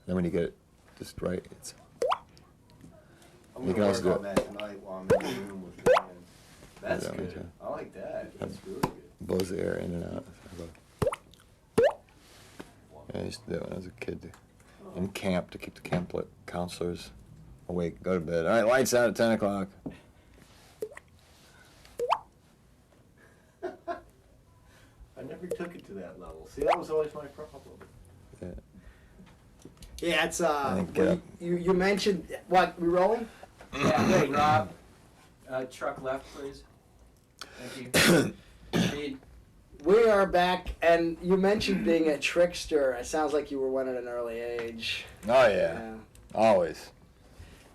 Then when you get it just right, it's. I'm You gonna can also work do on it. that tonight while I'm in the room with you. That's that way, good. too. I like that. That's really good. Blows the air in and out. Yeah, I used to do it when I was a kid. In camp to keep the camp counselors awake. Go to bed. All right, lights out at 10 o'clock. I never took it to that level. See, that was always my problem. Yeah. Yeah, it's think get up. you mentioned what, we rolling? Yeah, hey, Rob. Truck left, please. Thank you. Reed. We are back, and you mentioned being a trickster. It sounds like you were one at an early age. Oh, yeah. Always.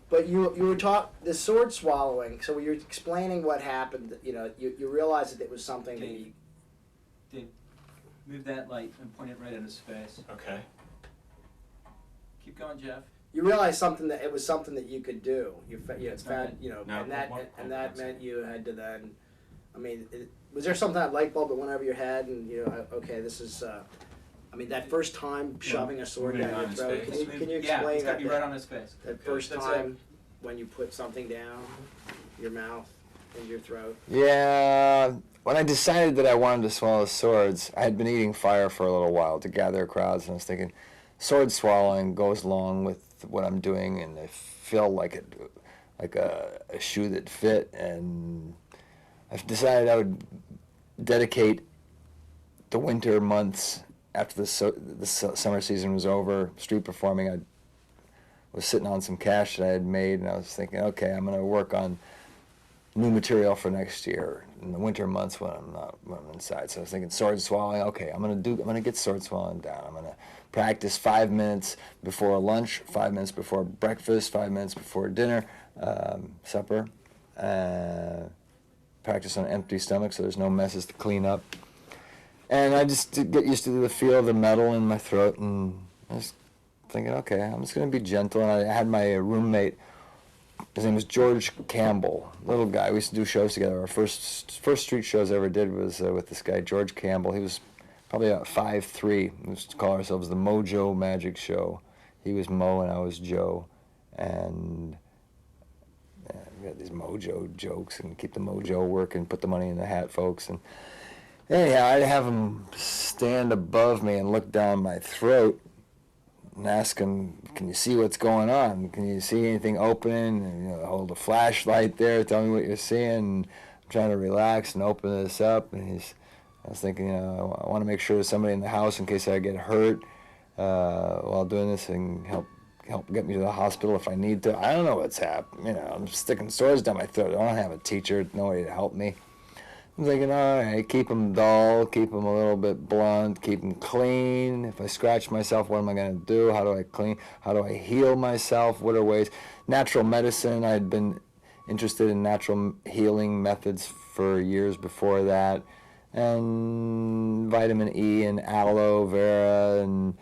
But you were taught the sword swallowing, so you're explaining what happened. You know, you realized that it was something that you... Dave, move that light and point it right at his face. Okay. Keep going, Jeff. You realized something that it was something that you could do. You That's found, right. you know, No, and that one meant second. you had to then. I mean, was there some that light bulb that went over your head, and you know, okay, this is. I mean, that first time shoving a sword moving down your on his throat. face. Can you Yeah, explain it's got that? to be right on his face. That first That's time when you put something down your mouth into your throat. Yeah. When I decided that I wanted to swallow swords, I had been eating fire for a little while to gather crowds, and I was thinking, sword swallowing goes along with what I'm doing, and I feel like a shoe that fit, and I've decided I would dedicate the winter months after the summer season was over, street performing. I was sitting on some cash that I had made, and I was thinking, okay, I'm going to work on new material for next year in the winter months when I'm inside. So I was thinking sword swallowing. Okay, I'm gonna get sword swallowing down. I'm gonna practice 5 minutes before lunch, 5 minutes before breakfast, 5 minutes before dinner, supper. Practice on an empty stomach so there's no messes to clean up. And I just get used to the feel of the metal in my throat, and I was thinking, okay, I'm just gonna be gentle. And I had my roommate. His name was George Campbell, little guy. We used to do shows together. Our first street shows I ever did was with this guy, George Campbell. He was probably about 5'3". We used to call ourselves the Mojo Magic Show. He was Mo and I was Joe. And we got these mojo jokes and keep the mojo working, put the money in the hat, folks. And anyhow, I'd have him stand above me and look down my throat and ask him, can you see what's going on? Can you see anything opening? And, you know, hold a flashlight there, tell me what you're seeing. And I'm trying to relax and open this up. And I was thinking, you know, I want to make sure there's somebody in the house in case I get hurt while doing this, and help get me to the hospital if I need to. I don't know what's happening. You know, I'm sticking swords down my throat. I don't have a teacher, nobody to help me. I'm thinking, all right, keep them dull, keep them a little bit blunt, keep them clean. If I scratch myself, what am I going to do? How do I clean? How do I heal myself? What are ways? Natural medicine, I had been interested in natural healing methods for years before that. And vitamin E and aloe vera and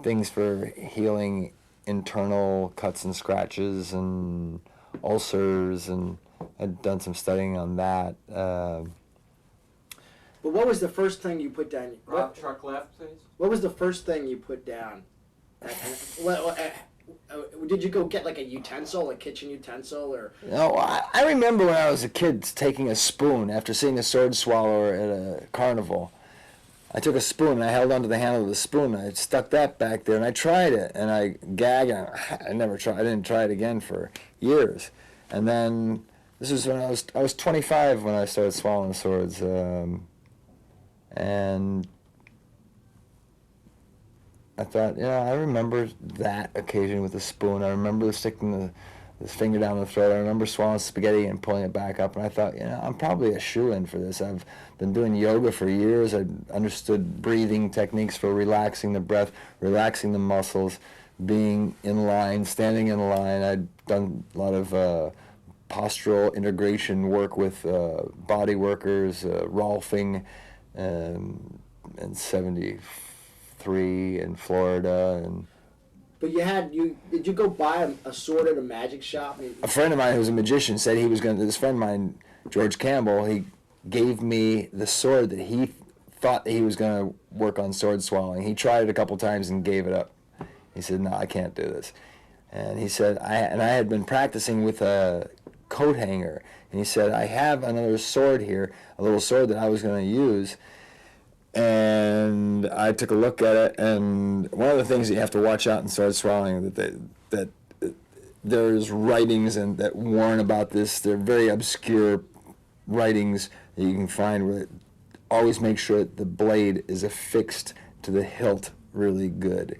things for healing internal cuts and scratches and ulcers, and I'd done some studying on that. But what was the first thing you put down? Rob, truck left, please. What was the first thing you put down? Did you go get like a utensil, a kitchen utensil, or? No, I remember when I was a kid taking a spoon after seeing a sword swallower at a carnival. I took a spoon and I held onto the handle of the spoon. And I stuck that back there and I tried it and I gagged. And I didn't try it again for years. And then this was when I was 25 when I started swallowing swords. And I thought, I remember that occasion with the spoon. I remember sticking the finger down the throat. I remember swallowing spaghetti and pulling it back up. And I thought, I'm probably a shoo-in for this. I've been doing yoga for years. I understood breathing techniques for relaxing the breath, relaxing the muscles, being in line, standing in line. I'd done a lot of postural integration work with body workers, Rolfing, in 73 in Florida. And But did you go buy a sword at a magic shop? a friend of mine who's a magician said he was going to, this friend of mine, George Campbell, he gave me the sword that he thought he was going to work on sword swallowing. He tried it a couple times and gave it up. He said, no, I can't do this. And he said, I had been practicing with a coat hanger. And he said, I have another sword here, a little sword that I was going to use. And I took a look at it, and one of the things that you have to watch out in sword swallowing, that there's writings and that warn about this. They're very obscure writings that you can find where always make sure that the blade is affixed to the hilt really good.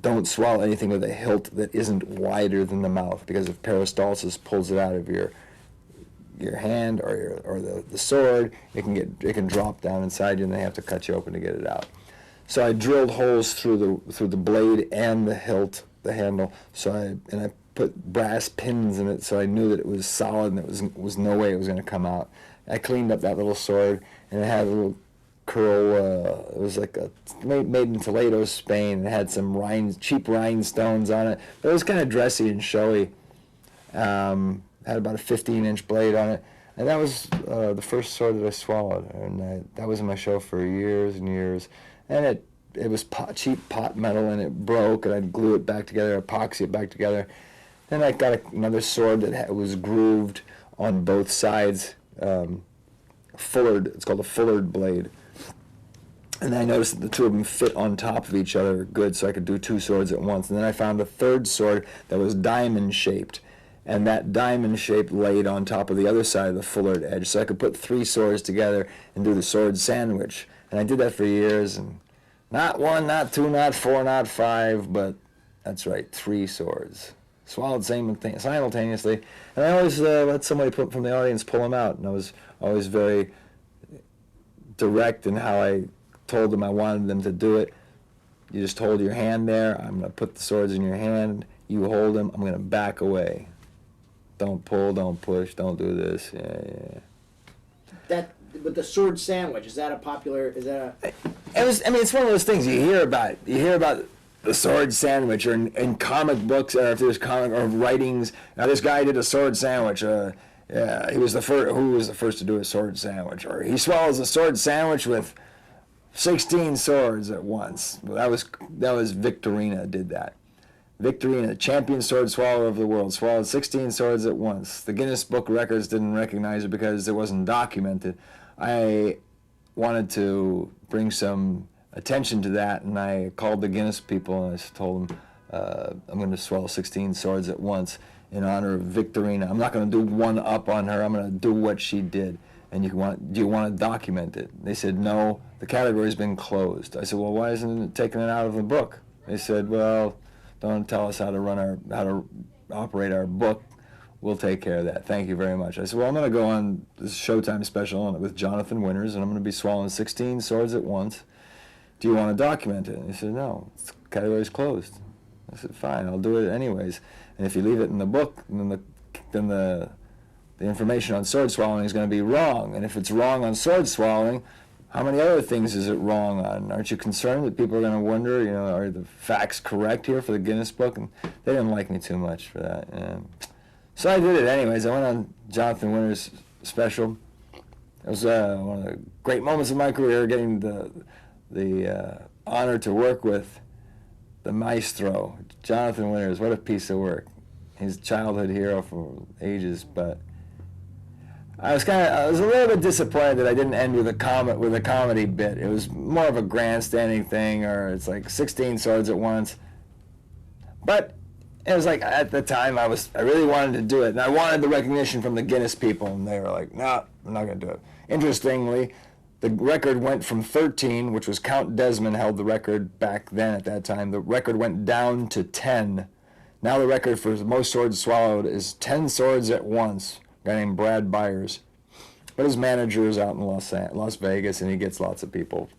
Don't swallow anything with a hilt that isn't wider than the mouth, because if peristalsis pulls it out of your hand or the sword, it can drop down inside you, and they have to cut you open to get it out. So I drilled holes through the blade and the hilt, the handle. So I put brass pins in it, so I knew that it was solid and it was no way it was going to come out. I cleaned up that little sword, and it had a little curl. It was like made in Toledo, Spain. It had some cheap rhinestones on it. But it was kind of dressy and showy. Had about a 15-inch blade on it, and that was the first sword that I swallowed, and that was in my show for years and years. And it was cheap pot metal, and it broke, and I'd glue it back together, epoxy it back together. Then I got another sword that was grooved on both sides, fullered. It's called a fullered blade. And I noticed that the two of them fit on top of each other good, so I could do two swords at once. And then I found a third sword that was diamond-shaped, and that diamond shape laid on top of the other side of the fullered edge, so I could put three swords together and do the sword sandwich. And I did that for years, and not one, not two, not four, not five, but that's right, 3 swords. Swallowed simultaneously, and I always let somebody from the audience pull them out, and I was always very direct in how I told them I wanted them to do it. You just hold your hand there, I'm going to put the swords in your hand, you hold them, I'm going to back away. Don't pull, don't push, don't do this. Yeah. That with the sword sandwich, is that a popular? Is that a? It's one of those things you hear about. You hear about the sword sandwich, or in comic books, or if there's comic or writings. Now this guy did a sword sandwich. Yeah, he was the first. Who was the first to do a sword sandwich? Or he swallows a sword sandwich with 16 swords at once. Well, that was Victorina did that. Victorina, champion sword swallower of the world, swallowed 16 swords at once. The Guinness Book of Records didn't recognize it because it wasn't documented. I wanted to bring some attention to that, and I called the Guinness people and I told them I'm going to swallow 16 swords at once in honor of Victorina. I'm not going to do one up on her. I'm going to do what she did. And do you want to document it? They said, no, the category's been closed. I said, well, why isn't it taking it out of the book? They said, well, don't tell us how to operate our book. We'll take care of that. Thank you very much. I said, well, I'm going to go on this Showtime special with Jonathan Winters, and I'm going to be swallowing 16 swords at once. Do you want to document it? And he said, no, the category's closed. I said, fine, I'll do it anyways. And if you leave it in the book, then the information on sword swallowing is going to be wrong. And if it's wrong on sword swallowing, how many other things is it wrong on? Aren't you concerned that people are going to wonder, are the facts correct here for the Guinness Book? And they didn't like me too much for that. So I did it anyways. I went on Jonathan Winters' special. It was one of the great moments of my career, getting the honor to work with the maestro, Jonathan Winters. What a piece of work. He's a childhood hero for ages, but I was a little bit disappointed that I didn't end with a comedy bit. It was more of a grandstanding thing, or it's like 16 swords at once. But it was like, at the time, I really wanted to do it, and I wanted the recognition from the Guinness people, and they were like, no, I'm not going to do it. Interestingly, the record went from 13, which was Count Desmond held the record back then at that time. The record went down to 10. Now the record for most swords swallowed is 10 swords at once. A guy named Brad Byers. But his manager is out in Las Vegas, and he gets lots of people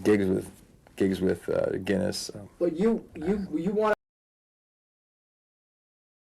gigs with Guinness. So. But you want